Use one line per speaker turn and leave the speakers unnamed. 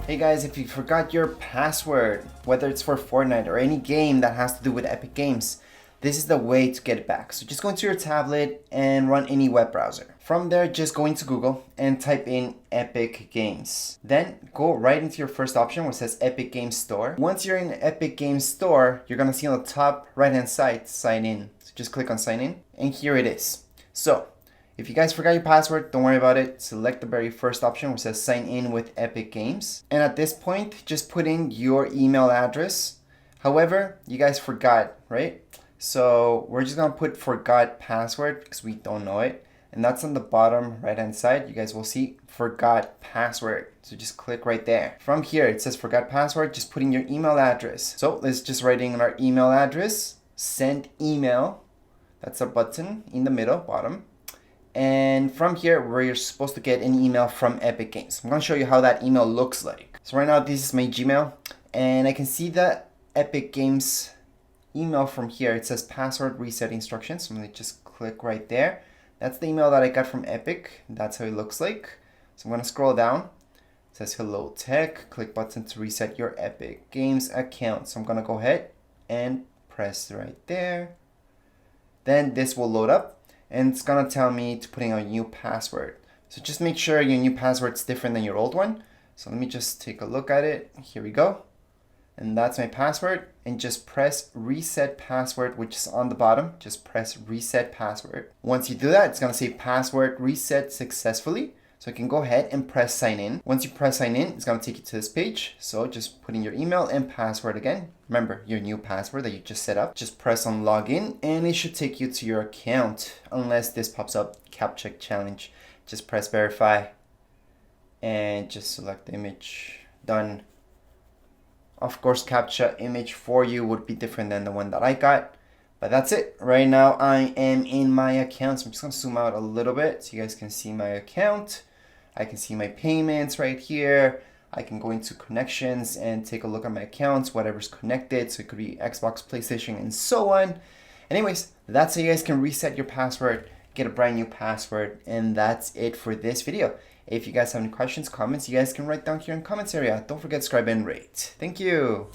Hey guys, if you forgot your password, whether it's for Fortnite or any game that has to do with Epic Games, this is the way to get it back. So just go into your tablet and run any web browser. From there, just go into Google and type in Epic Games. Then go right into your first option where it says Epic Games Store. Once you're in Epic Games Store, you're gonna see on the top right hand side, sign in. So just click on sign in and here it is. So if you guys forgot your password, don't worry about it. Select the very first option which says sign in with Epic Games. And at this point, just put in your email address. However, you guys forgot, right? So we're just gonna put forgot password because we don't know it. And that's on the bottom right hand side. You guys will see forgot password. So just click right there. From here, it says forgot password, just put in your email address. So let's just write in our email address, send email. That's a button in the middle, bottom. And from here, where you're supposed to get an email from Epic Games. I'm gonna show you how that email looks like. So right now, this is my Gmail, and I can see the Epic Games email from here. It says password reset instructions. So I'm gonna just click right there. That's the email that I got from Epic. That's how it looks like. So I'm gonna scroll down. It says hello tech. Click button to reset your Epic Games account. So I'm gonna go ahead and press right there. Then this will load up. And it's gonna tell me to put in a new password. So just make sure your new password's different than your old one. So let me just take a look at it. Here we go. And that's my password. And just press reset password, which is on the bottom. Just press reset password. Once you do that, it's gonna say password reset successfully. So you can go ahead and press sign in. Once you press sign in, it's gonna take you to this page. So just put in your email and password again. Remember your new password that you just set up. Just press on login and it should take you to your account. Unless this pops up, CAPTCHA challenge. Just press verify and just select the image. Done. Of course, CAPTCHA image for you would be different than the one that I got. But that's it. Right now I am in my account. So I'm just gonna zoom out a little bit so you guys can see my account. I can see my payments right here. I can go into connections and take a look at my accounts, whatever's connected. So it could be Xbox, PlayStation, and so on. Anyways, that's how you guys can reset your password, get a brand new password, and that's it for this video. If you guys have any questions, comments, you guys can write down here in the comments area. Don't forget to subscribe and rate. Thank you.